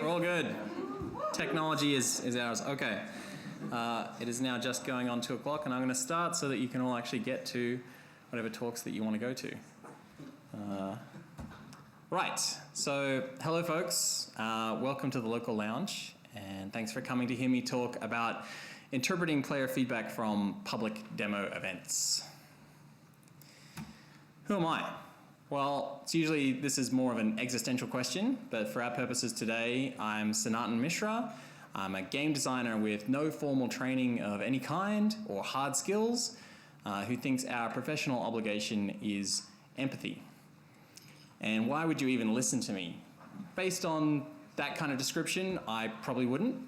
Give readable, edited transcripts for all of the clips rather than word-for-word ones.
We're all good. Technology is ours. Okay. It is now just going on 2 o'clock, and I'm going to start so that you can all actually get to whatever talks that you want to go to. Right. So, hello, folks. Welcome to the local lounge, and thanks for coming to hear me talk about interpreting player feedback from public demo events. Who am I? Well, this is more of an existential question, but for our purposes today, I'm Sanatana Mishra. I'm a game designer with no formal training of any kind or hard skills, who thinks our professional obligation is empathy. And why would you even listen to me? Based on that kind of description, I probably wouldn't,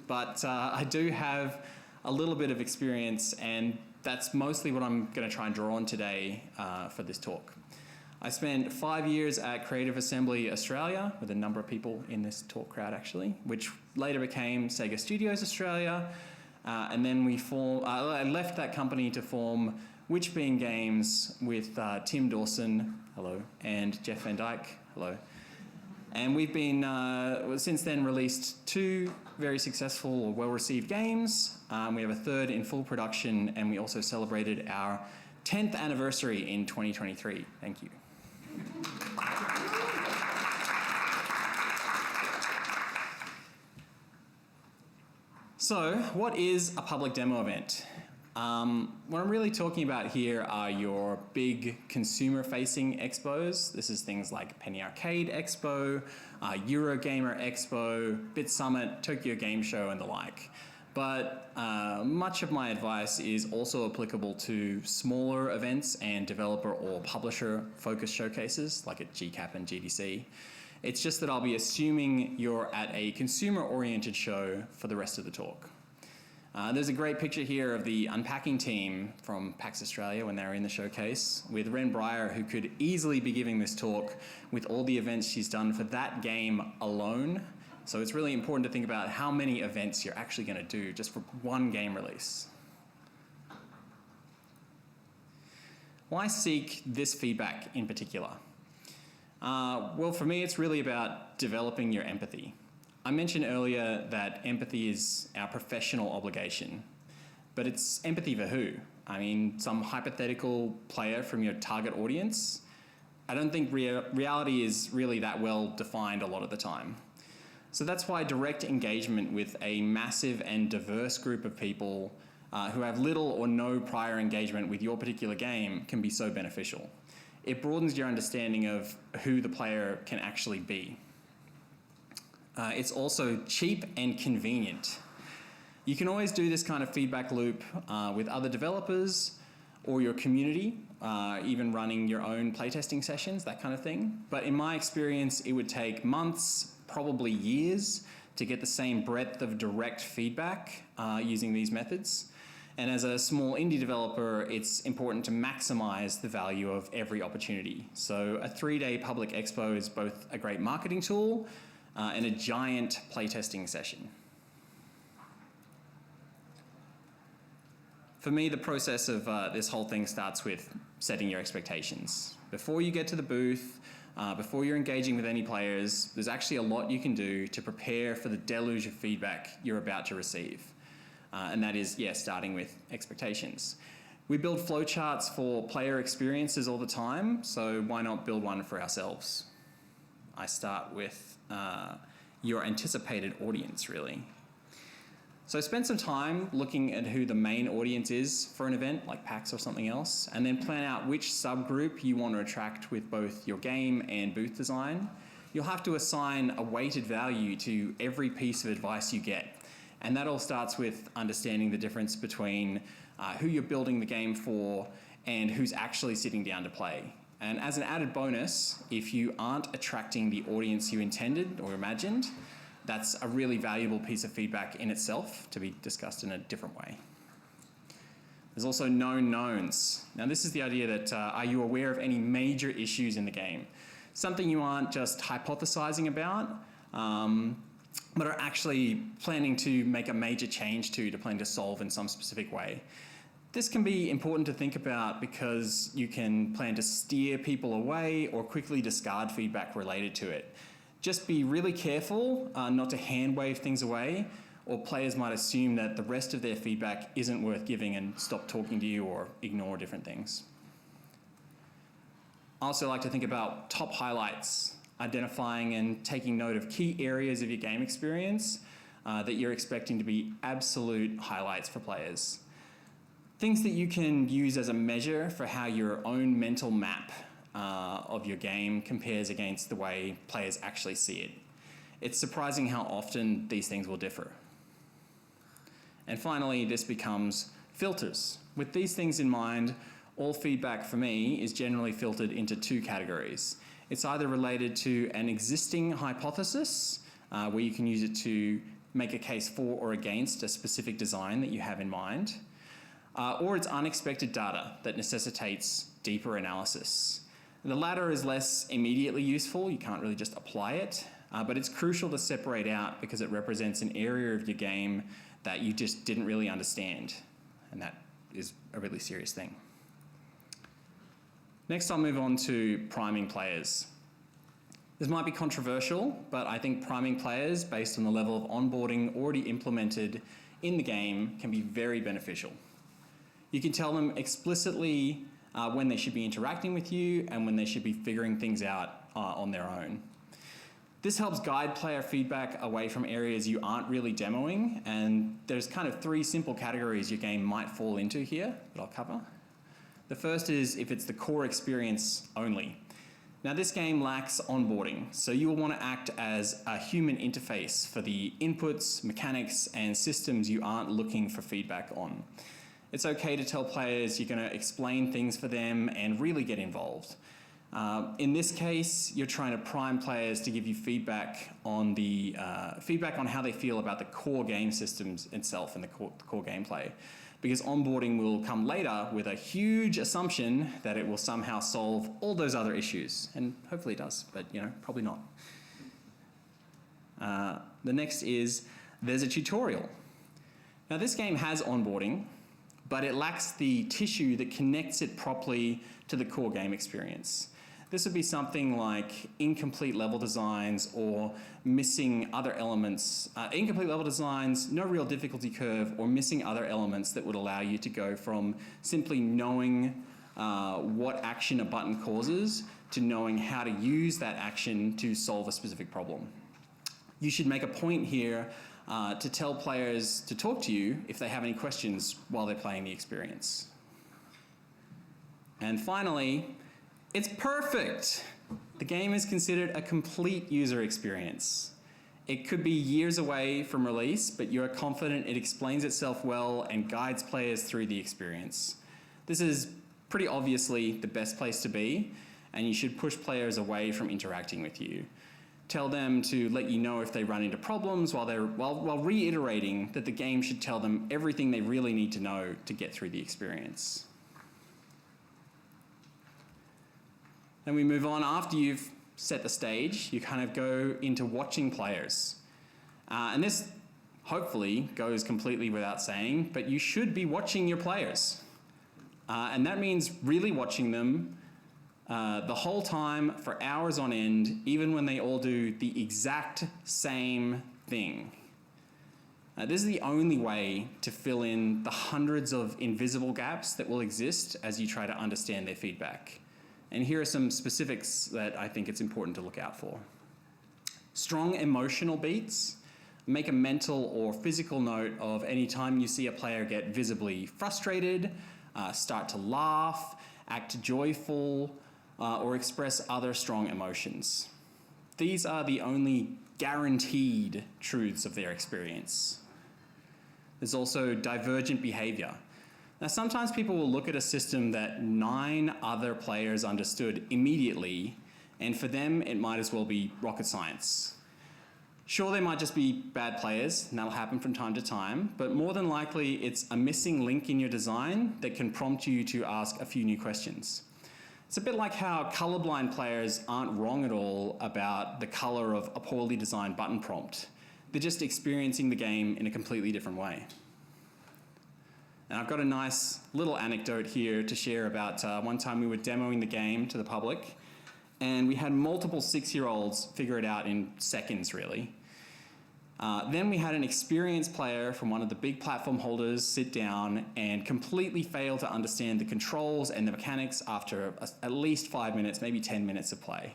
but I do have a little bit of experience, and that's mostly what I'm going to try and draw on today for this talk. I spent 5 years at Creative Assembly Australia with a number of people in this talk crowd actually, which later became Sega Studios Australia, and then I left that company to form Which Being Games with Tim Dawson, hello, and Jeff Van Dyke, hello. And we've been, since then, released 2 very successful or well-received games. We have a 3rd in full production, and we also celebrated our 10th anniversary in 2023. Thank you. So, what is a public demo event? What I'm really talking about here are your big consumer-facing expos. This is things like Penny Arcade Expo, Eurogamer Expo, Bit Summit, Tokyo Game Show, and the like. But much of my advice is also applicable to smaller events and developer or publisher-focused showcases, like at GCAP and GDC. It's just that I'll be assuming you're at a consumer-oriented show for the rest of the talk. There's a great picture here of the unpacking team from PAX Australia when they were in the showcase, with Ren Breyer, who could easily be giving this talk with all the events she's done for that game alone. So it's really important to think about how many events you're actually going to do just for one game release. Why seek this feedback in particular? Well, for me, it's really about developing your empathy. I mentioned earlier that empathy is our professional obligation, but it's empathy for who? I mean, some hypothetical player from your target audience? I don't think reality is really that well defined a lot of the time. So that's why direct engagement with a massive and diverse group of people who have little or no prior engagement with your particular game can be so beneficial. It broadens your understanding of who the player can actually be. It's also cheap and convenient. You can always do this kind of feedback loop with other developers or your community, even running your own playtesting sessions, that kind of thing. But in my experience, it would take months, probably years, to get the same breadth of direct feedback using these methods. And as a small indie developer, it's important to maximize the value of every opportunity. So a 3-day public expo is both a great marketing tool and a giant playtesting session. For me, the process of this whole thing starts with setting your expectations. Before you get to the booth, before you're engaging with any players, there's actually a lot you can do to prepare for the deluge of feedback you're about to receive. And that is, starting with expectations. We build flowcharts for player experiences all the time, so why not build one for ourselves? I start with your anticipated audience, really. So spend some time looking at who the main audience is for an event, like PAX or something else, and then plan out which subgroup you want to attract with both your game and booth design. You'll have to assign a weighted value to every piece of advice you get. And that all starts with understanding the difference between who you're building the game for and who's actually sitting down to play. And as an added bonus, if you aren't attracting the audience you intended or imagined, that's a really valuable piece of feedback in itself to be discussed in a different way. There's also known knowns. Now this is the idea that are you aware of any major issues in the game? Something you aren't just hypothesizing about, but are actually planning to make a major change to plan to solve in some specific way. This can be important to think about because you can plan to steer people away or quickly discard feedback related to it. Just be really careful not to hand wave things away, or players might assume that the rest of their feedback isn't worth giving and stop talking to you or ignore different things. I also like to think about top highlights, identifying and taking note of key areas of your game experience that you're expecting to be absolute highlights for players. Things that you can use as a measure for how your own mental map of your game compares against the way players actually see it. It's surprising how often these things will differ. And finally, this becomes filters. With these things in mind, all feedback for me is generally filtered into two categories. It's either related to an existing hypothesis, where you can use it to make a case for or against a specific design that you have in mind, or it's unexpected data that necessitates deeper analysis. The latter is less immediately useful, you can't really just apply it, but it's crucial to separate out because it represents an area of your game that you just didn't really understand, and that is a really serious thing. Next, I'll move on to priming players. This might be controversial, but I think priming players based on the level of onboarding already implemented in the game can be very beneficial. You can tell them explicitly when they should be interacting with you and when they should be figuring things out on their own. This helps guide player feedback away from areas you aren't really demoing, and there's kind of three simple categories your game might fall into here that I'll cover. The first is if it's the core experience only. Now this game lacks onboarding, so you will want to act as a human interface for the inputs, mechanics, and systems you aren't looking for feedback on. It's okay to tell players you're going to explain things for them and really get involved. In this case, you're trying to prime players to give you feedback on how they feel about the core game systems itself and the core gameplay. Because onboarding will come later with a huge assumption that it will somehow solve all those other issues. And hopefully it does, but probably not. The next is there's a tutorial. Now this game has onboarding, but it lacks the tissue that connects it properly to the core game experience. This would be something like incomplete level designs or missing other elements. Incomplete level designs, no real difficulty curve, or missing other elements that would allow you to go from simply knowing what action a button causes to knowing how to use that action to solve a specific problem. You should make a point here to tell players to talk to you if they have any questions while they're playing the experience. And finally, it's perfect. The game is considered a complete user experience. It could be years away from release, but you're confident it explains itself well and guides players through the experience. This is pretty obviously the best place to be, and you should push players away from interacting with you. Tell them to let you know if they run into problems while reiterating that the game should tell them everything they really need to know to get through the experience. Then we move on. After you've set the stage, you kind of go into watching players. And this hopefully goes completely without saying, but you should be watching your players. And that means really watching them the whole time for hours on end, even when they all do the exact same thing. This is the only way to fill in the hundreds of invisible gaps that will exist as you try to understand their feedback. And here are some specifics that I think it's important to look out for. Strong emotional beats. Make a mental or physical note of any time you see a player get visibly frustrated, start to laugh, act joyful, or express other strong emotions. These are the only guaranteed truths of their experience. There's also divergent behavior. Now, sometimes people will look at a system that 9 other players understood immediately, and for them, it might as well be rocket science. Sure, they might just be bad players, and that'll happen from time to time, but more than likely, it's a missing link in your design that can prompt you to ask a few new questions. It's a bit like how colorblind players aren't wrong at all about the color of a poorly designed button prompt. They're just experiencing the game in a completely different way. And I've got a nice little anecdote here to share about one time we were demoing the game to the public, And we had multiple 6-year-olds figure it out in seconds, really. Then we had an experienced player from one of the big platform holders sit down and completely fail to understand the controls and the mechanics after at least 5 minutes, maybe 10 minutes of play.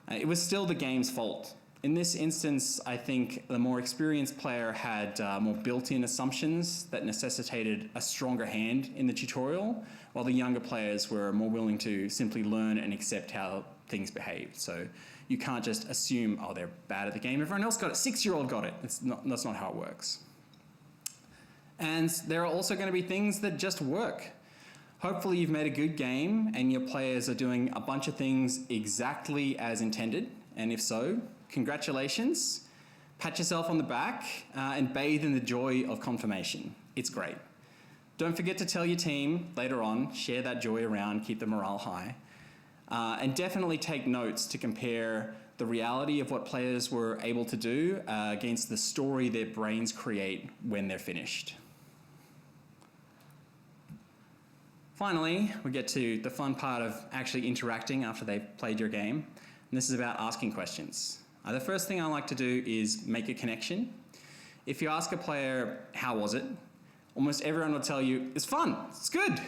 It was still the game's fault. In this instance, I think the more experienced player had more built-in assumptions that necessitated a stronger hand in the tutorial, while the younger players were more willing to simply learn and accept how things behaved. So you can't just assume, oh, they're bad at the game. Everyone else got it. 6-year-old got it. That's not how it works. And there are also going to be things that just work. Hopefully you've made a good game and your players are doing a bunch of things exactly as intended. And if so, congratulations. Pat yourself on the back and bathe in the joy of confirmation. It's great. Don't forget to tell your team later on, share that joy around, keep the morale high. And definitely take notes to compare the reality of what players were able to do against the story their brains create when they're finished. Finally, we get to the fun part of actually interacting after they've played your game. And this is about asking questions. The first thing I like to do is make a connection. If you ask a player, how was it? Almost everyone will tell you, it's fun, it's good.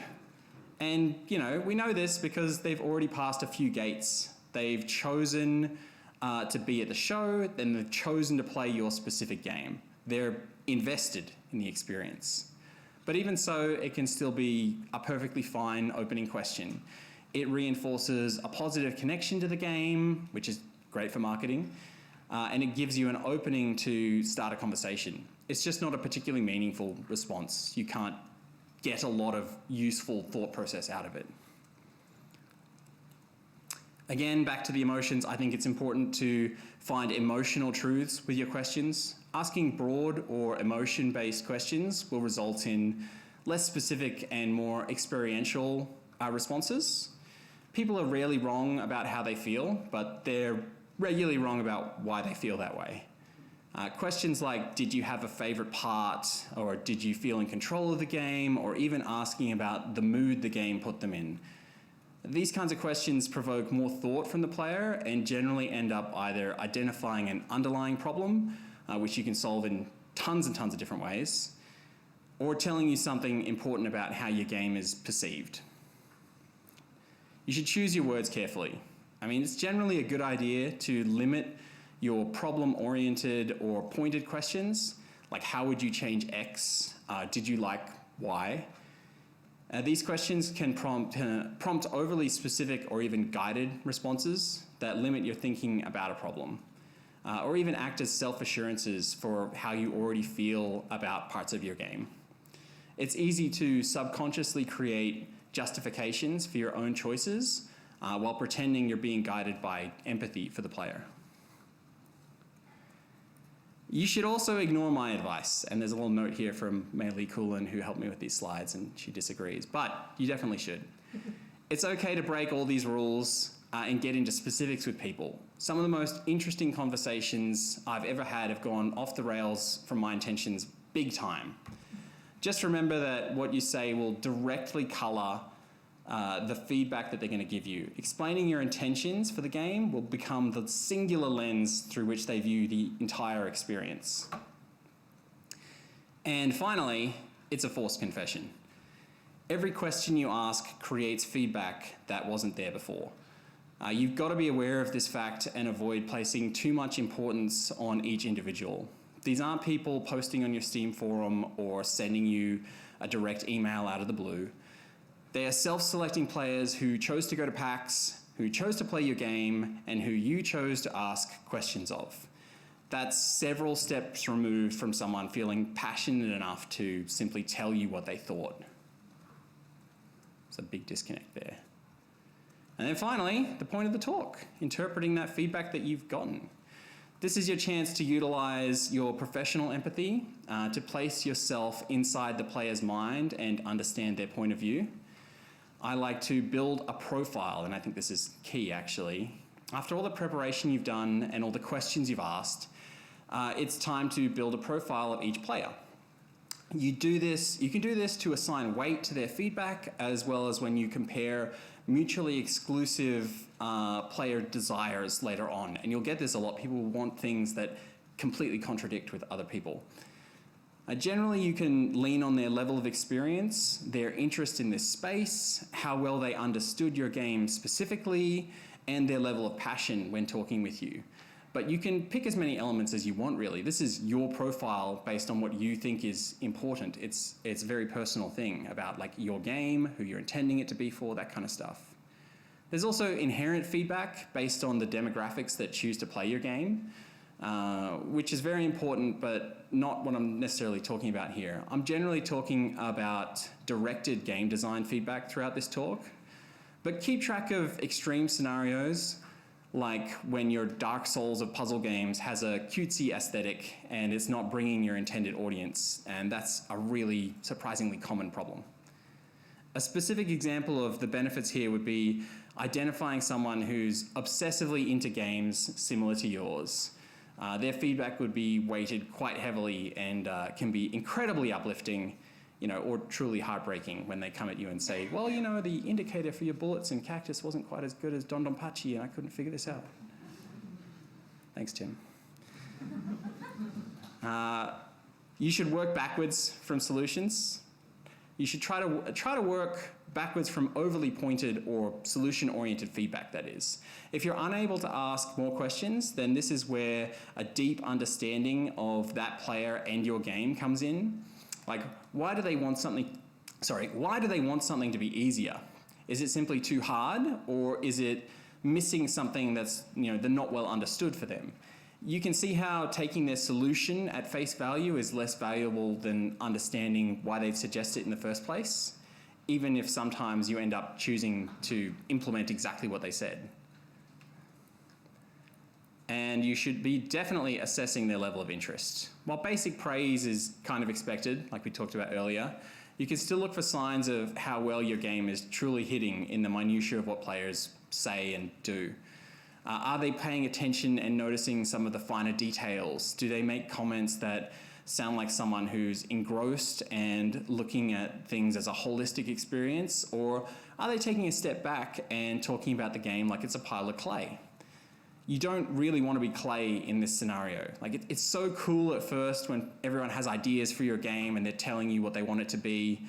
And we know this because they've already passed a few gates. They've chosen to be at the show, then they've chosen to play your specific game. They're invested in the experience. But even so, it can still be a perfectly fine opening question. It reinforces a positive connection to the game, which is great for marketing, and it gives you an opening to start a conversation. It's just not a particularly meaningful response. You can't get a lot of useful thought process out of it. Again, back to the emotions, I think it's important to find emotional truths with your questions. Asking broad or emotion-based questions will result in less specific and more experiential responses. People are rarely wrong about how they feel, but they're regularly wrong about why they feel that way. Questions like, did you have a favorite part, or did you feel in control of the game, or even asking about the mood the game put them in. These kinds of questions provoke more thought from the player and generally end up either identifying an underlying problem, which you can solve in tons and tons of different ways, or telling you something important about how your game is perceived. You should choose your words carefully. I mean, it's generally a good idea to limit your problem-oriented or pointed questions, like how would you change X? Did you like Y? These questions can prompt overly specific or even guided responses that limit your thinking about a problem, or even act as self-assurances for how you already feel about parts of your game. It's easy to subconsciously create justifications for your own choices while pretending you're being guided by empathy for the player. You should also ignore my advice, and there's a little note here from Mei Lee Coolin, who helped me with these slides, and she disagrees, but you definitely should. It's okay to break all these rules and get into specifics with people. Some of the most interesting conversations I've ever had have gone off the rails from my intentions big time. Just remember that what you say will directly colour the feedback that they're going to give you. Explaining your intentions for the game will become the singular lens through which they view the entire experience. And finally, it's a forced confession. Every question you ask creates feedback that wasn't there before. You've got to be aware of this fact and avoid placing too much importance on each individual. These aren't people posting on your Steam forum or sending you a direct email out of the blue. They are self-selecting players who chose to go to PAX, who chose to play your game, and who you chose to ask questions of. That's several steps removed from someone feeling passionate enough to simply tell you what they thought. There's a big disconnect there. And then finally, the point of the talk, interpreting that feedback that you've gotten. This is your chance to utilize your professional empathy to place yourself inside the player's mind and understand their point of view. I like to build a profile, and I think this is key actually. After all the preparation you've done and all the questions you've asked, it's time to build a profile of each player. You can do this to assign weight to their feedback, as well as when you compare mutually exclusive player desires later on. And you'll get this a lot. People want things that completely contradict with other people. Generally, you can lean on their level of experience, their interest in this space, how well they understood your game specifically, and their level of passion when talking with you. But you can pick as many elements as you want, really. This is your profile based on what you think is important. It's a very personal thing about like your game, who you're intending it to be for, that kind of stuff. There's also inherent feedback based on the demographics that choose to play your game, which is very important, but not what I'm necessarily talking about here. I'm generally talking about directed game design feedback throughout this talk, but keep track of extreme scenarios, like when your Dark Souls of puzzle games has a cutesy aesthetic and it's not bringing your intended audience, and that's a really surprisingly common problem. A specific example of the benefits here would be identifying someone who's obsessively into games similar to yours. Their feedback would be weighted quite heavily and can be incredibly uplifting, or truly heartbreaking when they come at you and say, well, the indicator for your bullets in Cactus wasn't quite as good as Don Donpachi and I couldn't figure this out. Thanks, Tim. You should work backwards from solutions. You should try to work backwards from overly pointed or solution-oriented feedback, that is. If you're unable to ask more questions, then this is where a deep understanding of that player and your game comes in. Like, why do they want something to be easier? Is it simply too hard, or is it missing something that's, they're not well understood for them? You can see how taking their solution at face value is less valuable than understanding why they'd suggest it in the first place, even if sometimes you end up choosing to implement exactly what they said. And you should be definitely assessing their level of interest. While basic praise is kind of expected, like we talked about earlier, you can still look for signs of how well your game is truly hitting in the minutiae of what players say and do. Are they paying attention and noticing some of the finer details? Do they make comments that sound like someone who's engrossed and looking at things as a holistic experience? Or are they taking a step back and talking about the game like it's a pile of clay? You don't really want to be clay in this scenario. Like it's so cool at first when everyone has ideas for your game and they're telling you what they want it to be,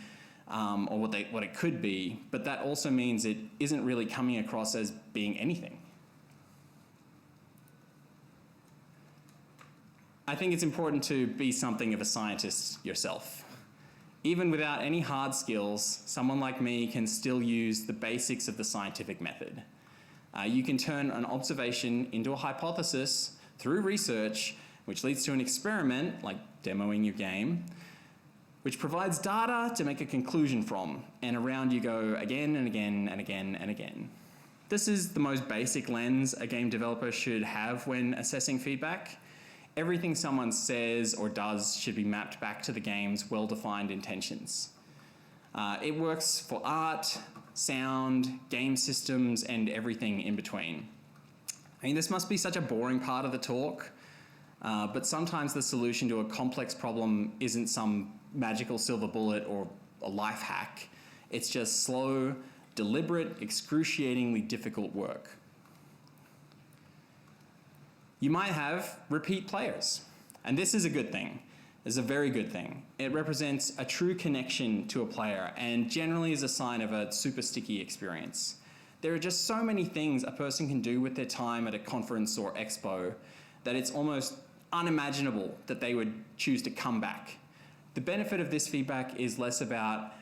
or what it could be, but that also means it isn't really coming across as being anything. I think it's important to be something of a scientist yourself. Even without any hard skills, someone like me can still use the basics of the scientific method. You can turn an observation into a hypothesis through research, which leads to an experiment, like demoing your game, which provides data to make a conclusion from, and around you go again and again and again and again. This is the most basic lens a game developer should have when assessing feedback. Everything someone says or does should be mapped back to the game's well-defined intentions. It works for art, sound, game systems, and everything in between. I mean, this must be such a boring part of the talk, but sometimes the solution to a complex problem isn't some magical silver bullet or a life hack. It's just slow, deliberate, excruciatingly difficult work. You might have repeat players, and this is a good thing. It's a very good thing. It represents a true connection to a player and generally is a sign of a super sticky experience. There are just so many things a person can do with their time at a conference or expo that it's almost unimaginable that they would choose to come back. The benefit of this feedback is less about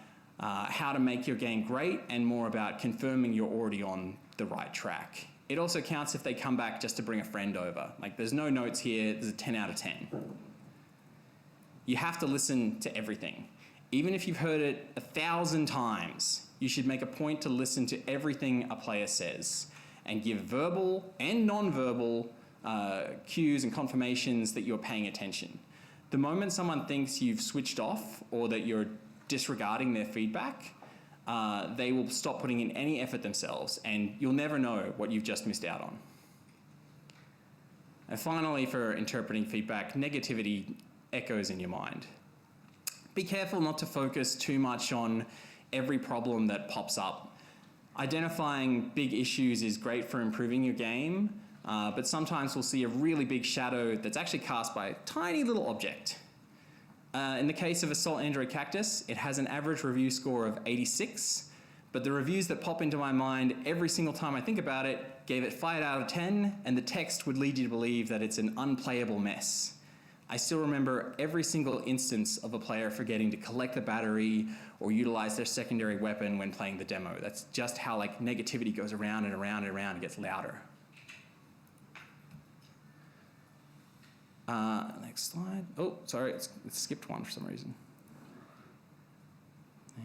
how to make your game great and more about confirming you're already on the right track. It also counts if they come back just to bring a friend over. Like, there's no notes here, there's a 10 out of 10. You have to listen to everything. Even if you've heard it 1,000 times, you should make a point to listen to everything a player says and give verbal and non-verbal cues and confirmations that you're paying attention. The moment someone thinks you've switched off or that you're disregarding their feedback, they will stop putting in any effort themselves, and you'll never know what you've just missed out on. And finally, for interpreting feedback, negativity echoes in your mind. be careful not to focus too much on every problem that pops up. Identifying big issues is great for improving your game, but sometimes we'll see a really big shadow that's actually cast by a tiny little object. In the case of Assault Android Cactus, it has an average review score of 86, but the reviews that pop into my mind every single time I think about it gave it 5 out of 10, and the text would lead you to believe that it's an unplayable mess. I still remember every single instance of a player forgetting to collect the battery or utilize their secondary weapon when playing the demo. That's just how like negativity goes around and around and around and gets louder. Next slide. Oh, sorry, it skipped one for some reason.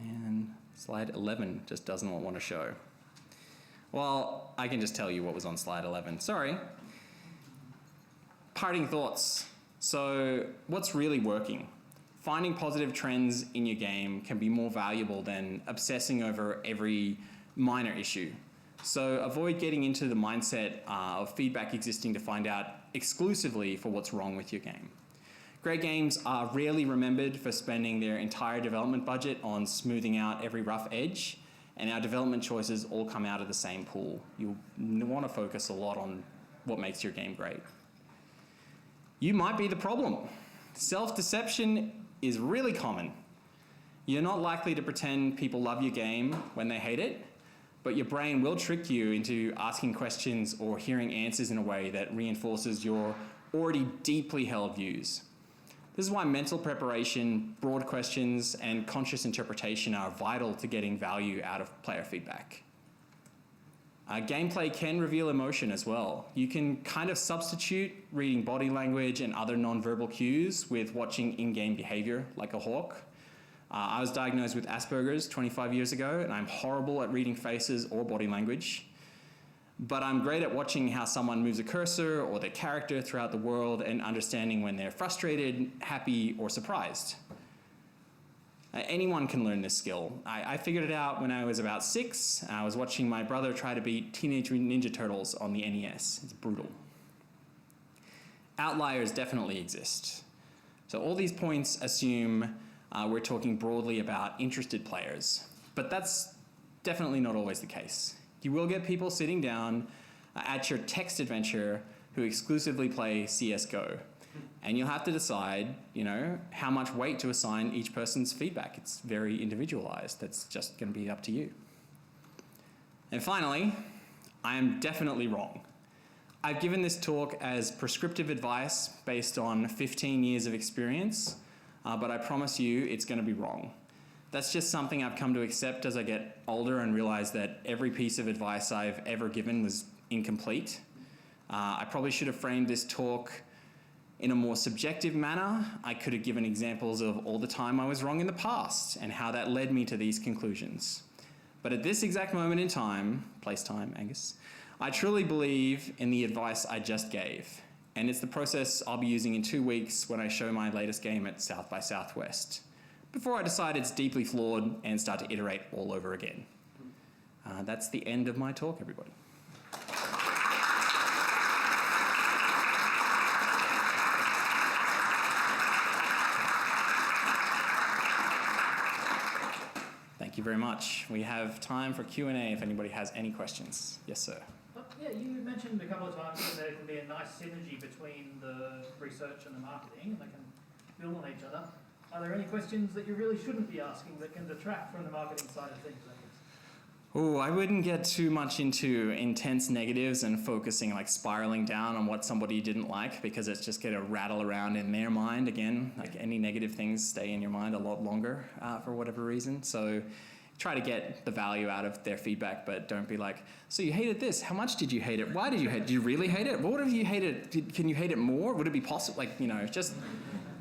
And slide 11 just doesn't want to show. Well, I can just tell you what was on slide 11. Sorry. Parting thoughts. So what's really working? Finding positive trends in your game can be more valuable than obsessing over every minor issue. So avoid getting into the mindset of feedback existing to find out exclusively for what's wrong with your game. Great games are rarely remembered for spending their entire development budget on smoothing out every rough edge, and our development choices all come out of the same pool. You'll want to focus a lot on what makes your game great. You might be the problem. Self-deception is really common. You're not likely to pretend people love your game when they hate it, but your brain will trick you into asking questions or hearing answers in a way that reinforces your already deeply held views. This is why mental preparation, broad questions, and conscious interpretation are vital to getting value out of player feedback. Gameplay can reveal emotion as well. You can kind of substitute reading body language and other non-verbal cues with watching in-game behavior like a hawk. I was diagnosed with Asperger's 25 years ago, and I'm horrible at reading faces or body language. But I'm great at watching how someone moves a cursor or their character throughout the world and understanding when they're frustrated, happy, or surprised. Anyone can learn this skill. I figured it out when I was about 6. I was watching my brother try to beat Teenage Mutant Ninja Turtles on the NES. It's brutal. Outliers definitely exist. So all these points assume we're talking broadly about interested players, but that's definitely not always the case. You will get people sitting down at your text adventure who exclusively play CSGO. And you'll have to decide, how much weight to assign each person's feedback. It's very individualized. That's just going to be up to you. And finally, I am definitely wrong. I've given this talk as prescriptive advice based on 15 years of experience, but I promise you it's going to be wrong. That's just something I've come to accept as I get older and realize that every piece of advice I've ever given was incomplete. I probably should have framed this talk in a more subjective manner. I could have given examples of all the time I was wrong in the past and how that led me to these conclusions. But at this exact moment in time, place time, Angus, I truly believe in the advice I just gave. And it's the process I'll be using in 2 weeks when I show my latest game at South by Southwest, before I decide it's deeply flawed and start to iterate all over again. That's the end of my talk, everybody. Thank you very much. We have time for Q&A if anybody has any questions. Yes, sir. Yeah, you mentioned a couple of times that there can be a nice synergy between the research and the marketing, and they can build on each other. Are there any questions that you really shouldn't be asking that can detract from the marketing side of things, I guess? Oh, I wouldn't get too much into intense negatives and focusing, spiraling down on what somebody didn't like, because it's just going to rattle around in their mind again. Any negative things stay in your mind a lot longer for whatever reason. So try to get the value out of their feedback, but don't be like, so you hated this. How much did you hate it? Why did you hate it? Did you really hate it? What if you hated it? Can you hate it more? Would it be possible? Just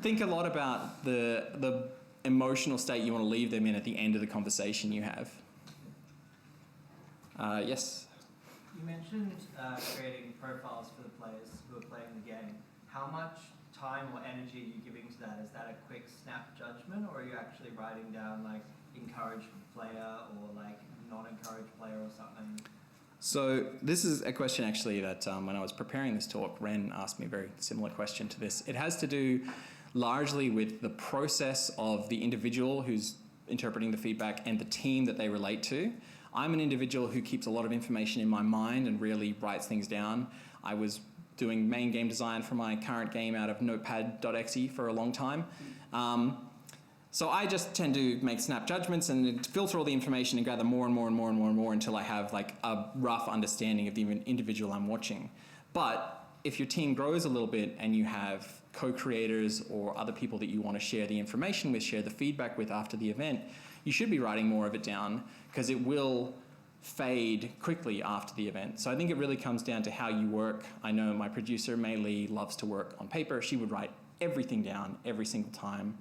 think a lot about the emotional state you want to leave them in at the end of the conversation you have. Yes? You mentioned creating profiles for the players who are playing the game. How much time or energy are you giving to that? Is that a quick snap judgment, or are you actually writing down encouraged player or non-encouraged player or something? So this is a question actually that when I was preparing this talk, Ren asked me a very similar question to this. It has to do largely with the process of the individual who's interpreting the feedback and the team that they relate to. I'm an individual who keeps a lot of information in my mind and really writes things down. I was doing main game design for my current game out of notepad.exe for a long time. So I just tend to make snap judgments and filter all the information and gather more and more and more and more and more until I have like a rough understanding of the individual I'm watching. But if your team grows a little bit and you have co-creators or other people that you want to share the information with, share the feedback with after the event, you should be writing more of it down because it will fade quickly after the event. So I think it really comes down to how you work. I know my producer, Mei Lee, loves to work on paper. She would write everything down every single time.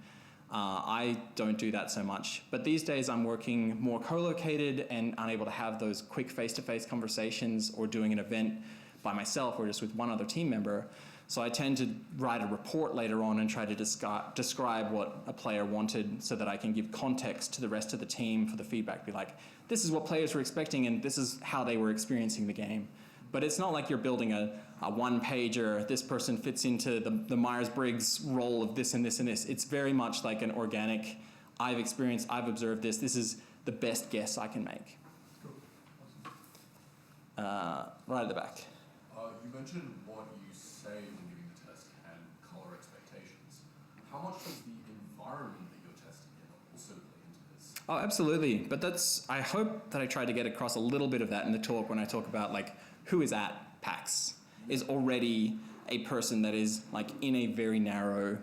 I don't do that so much. But these days I'm working more co-located and unable to have those quick face-to-face conversations or doing an event by myself or just with one other team member. So I tend to write a report later on and try to describe what a player wanted so that I can give context to the rest of the team for the feedback. Be like, this is what players were expecting and this is how they were experiencing the game. But it's not like you're building a one-pager, this person fits into the Myers-Briggs role of this and this and this. It's very much like an organic, I've experienced, I've observed this is the best guess I can make. Cool. Awesome. Right at the back. You mentioned what you say when giving the test can color expectations. How much does the environment that you're testing in also play into this? Oh, absolutely. But I hope that I tried to get across a little bit of that in the talk when I talk about like who is at PAX is already a person that is like in a very narrow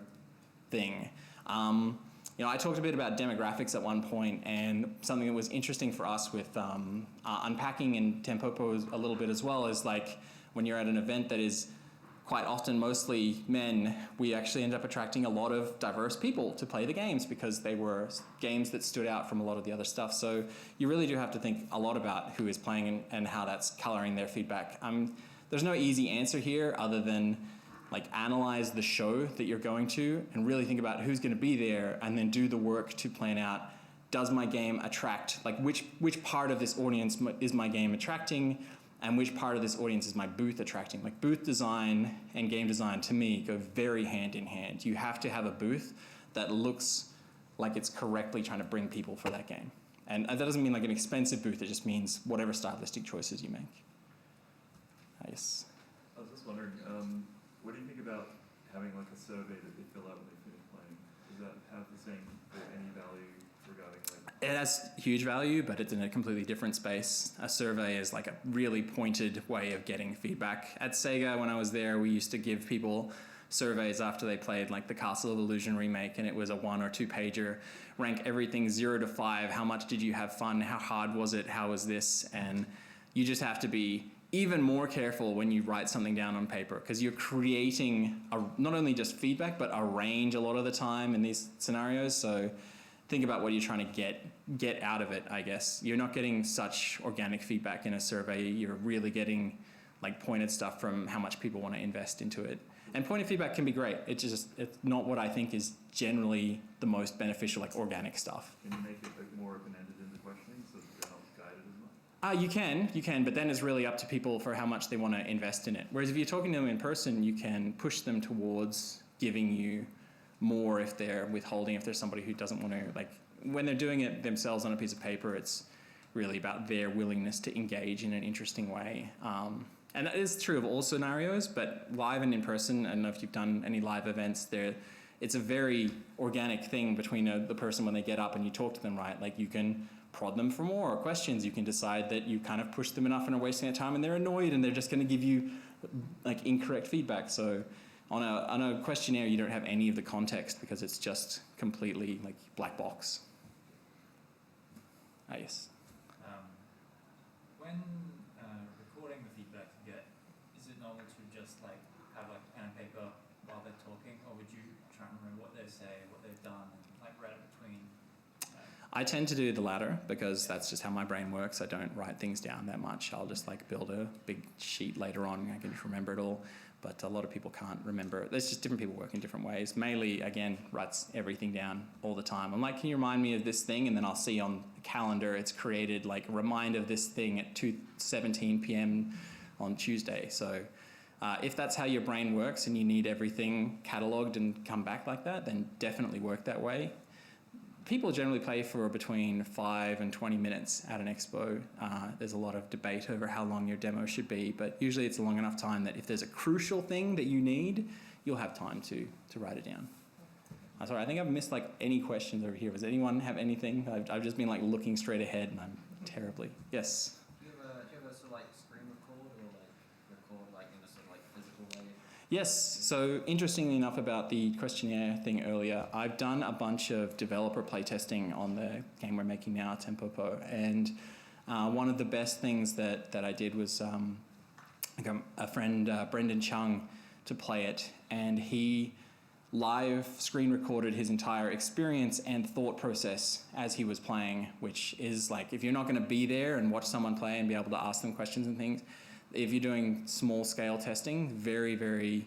thing. I talked a bit about demographics at one point, and something that was interesting for us with unpacking and Tempopo a little bit as well is like when you're at an event that is quite often mostly men, we actually end up attracting a lot of diverse people to play the games because they were games that stood out from a lot of the other stuff. So you really do have to think a lot about who is playing and how that's coloring their feedback. There's no easy answer here other than like analyze the show that you're going to and really think about who's going to be there and then do the work to plan out, does my game attract, like which part of this audience is my game attracting and which part of this audience is my booth attracting. Like booth design and game design to me go very hand in hand. You have to have a booth that looks like it's correctly trying to bring people for that game. And that doesn't mean like an expensive booth, it just means whatever stylistic choices you make. Yes. I was just wondering, what do you think about having like a survey that they fill out when they finish playing? Does that have the same or any value regarding like? It has huge value, but it's in a completely different space. A survey is like a really pointed way of getting feedback. At Sega, when I was there, we used to give people surveys after they played like the Castle of Illusion remake, and it was a 1 or 2 pager, rank everything 0 to 5. How much did you have fun? How hard was it? How was this? And you just have to be even more careful when you write something down on paper because you're creating not only just feedback, but a range a lot of the time in these scenarios. So think about what you're trying to get out of it, I guess. You're not getting such organic feedback in a survey. You're really getting like pointed stuff from how much people want to invest into it. And pointed feedback can be great. It's not what I think is generally the most beneficial, like organic stuff. Can you make it like more open-ended in the questioning so that you're not guided as much? You can, but then it's really up to people for how much they want to invest in it. Whereas if you're talking to them in person, you can push them towards giving you more if they're withholding, if there's somebody who doesn't want to, like, when they're doing it themselves on a piece of paper, it's really about their willingness to engage in an interesting way. And that is true of all scenarios, but live and in person, I don't know if you've done any live events there, it's a very organic thing between the person when they get up and you talk to them, right? Like you can prod them for more questions. You can decide that you kind of push them enough and are wasting their time and they're annoyed and they're just going to give you like incorrect feedback. So on a questionnaire, you don't have any of the context because it's just completely like black box. Yes. When recording the feedback you get, is it normal to just like have like pen and paper while they're talking, or would you try and remember what they say, what they've done, and like write it between? I tend to do the latter because that's just how my brain works. I don't write things down that much. I'll just like build a big sheet later on. I can just remember it all. But a lot of people can't remember. There's just different people work in different ways. Melee, again, writes everything down all the time. I'm like, can you remind me of this thing? And then I'll see on the calendar it's created like a reminder of this thing at 2:17 p.m. on Tuesday. So If that's how your brain works and you need everything catalogued and come back like that, then definitely work that way. People generally play for between 5 and 20 minutes at an expo. There's a lot of debate over how long your demo should be, but usually it's a long enough time that if there's a crucial thing that you need, you'll have time to write it down. Sorry, I think I've missed like any questions over here. Does anyone have anything? I've just been like looking straight ahead and I'm terribly. Yes? Do you ever sort of like screen record or like record like in a sort of like physical way? Yes, so interestingly enough about the questionnaire thing earlier, I've done a bunch of developer playtesting on the game we're making now, Tempopo, and one of the best things that I did was I got a friend, Brendan Chung, to play it, and he live screen recorded his entire experience and thought process as he was playing, which is like, if you're not going to be there and watch someone play and be able to ask them questions and things, if you're doing small scale testing, very, very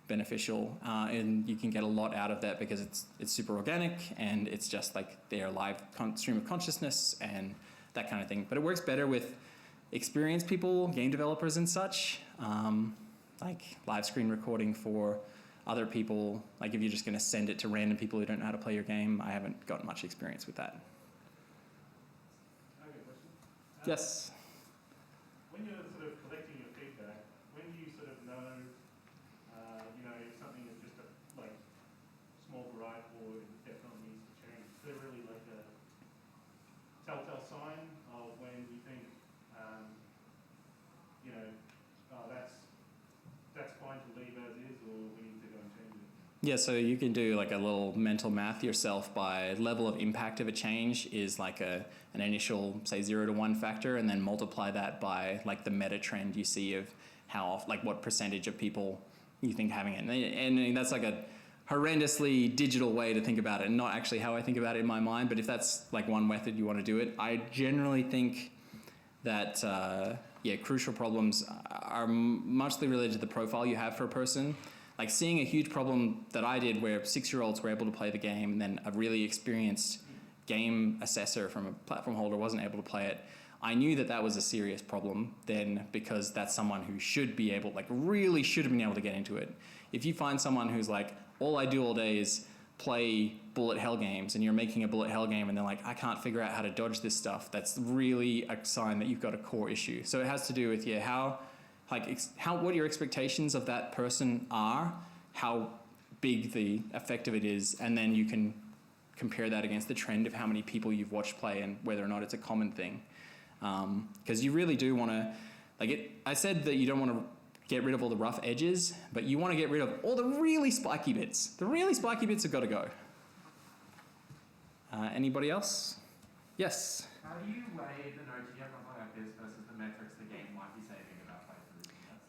beneficial, and you can get a lot out of that because it's super organic and it's just like their live stream of consciousness and that kind of thing. But it works better with experienced people, game developers and such, like live screen recording for other people. Like if you're just going to send it to random people who don't know how to play your game, I haven't got much experience with that. I have a question. Yes. When you're sort of collecting your feedback, when do you sort of know, if something is just a like small gripe or it definitely needs to change? Is there really like a telltale sign of when you think, that's fine to leave as is, or we need to go and change it? Yeah, so you can do like a little mental math yourself by level of impact of a change is like an initial, say, 0 to 1 factor, and then multiply that by like the meta trend you see of like what percentage of people you think having it. And that's like a horrendously digital way to think about it, and not actually how I think about it in my mind, but if that's like one method you want to do it, I generally think that crucial problems are mostly related to the profile you have for a person. Like seeing a huge problem that I did where 6-year-olds were able to play the game and then a really experienced game assessor from a platform holder wasn't able to play it, I knew that was a serious problem then, because that's someone who should be able, like really should have been able to get into it. If you find someone who's like, all I do all day is play bullet hell games, and you're making a bullet hell game and they're like, I can't figure out how to dodge this stuff, that's really a sign that you've got a core issue. So it has to do with what your expectations of that person are, how big the effect of it is, and then you can compare that against the trend of how many people you've watched play and whether or not it's a common thing. Because you really do want to, I said that you don't want to get rid of all the rough edges, but you want to get rid of all the really spiky bits. The really spiky bits have got to go. Anybody else? Yes? How do you weigh the notes you have on like this versus the metrics the game might be saving about playthroughs and tests?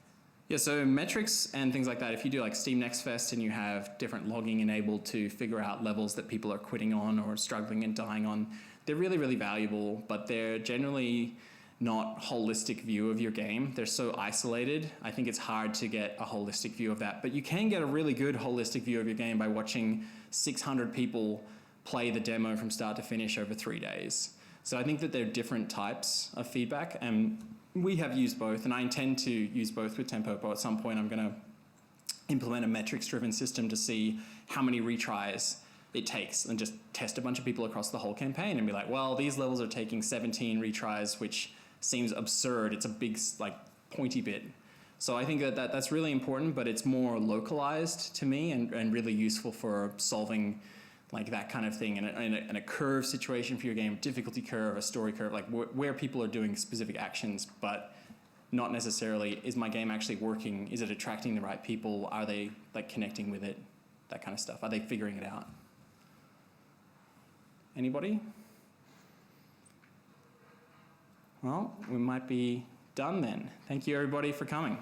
Yeah, so metrics and things like that, if you do like Steam Next Fest and you have different logging enabled to figure out levels that people are quitting on or struggling and dying on, they're really, really valuable, but they're generally not holistic view of your game. They're so isolated. I think it's hard to get a holistic view of that, but you can get a really good holistic view of your game by watching 600 people play the demo from start to finish over 3 days. So I think that there are different types of feedback, and we have used both, and I intend to use both with Tempopo. At some point I'm going to implement a metrics-driven system to see how many retries it takes and just test a bunch of people across the whole campaign and be like, well, these levels are taking 17 retries, which seems absurd. It's a big, like, pointy bit. So I think that's really important, but it's more localized to me and really useful for solving like that kind of thing in a curve situation for your game, difficulty curve, a story curve, like where people are doing specific actions, but not necessarily, is my game actually working? Is it attracting the right people? Are they like connecting with it? That kind of stuff. Are they figuring it out? Anybody? Well, we might be done then. Thank you everybody for coming.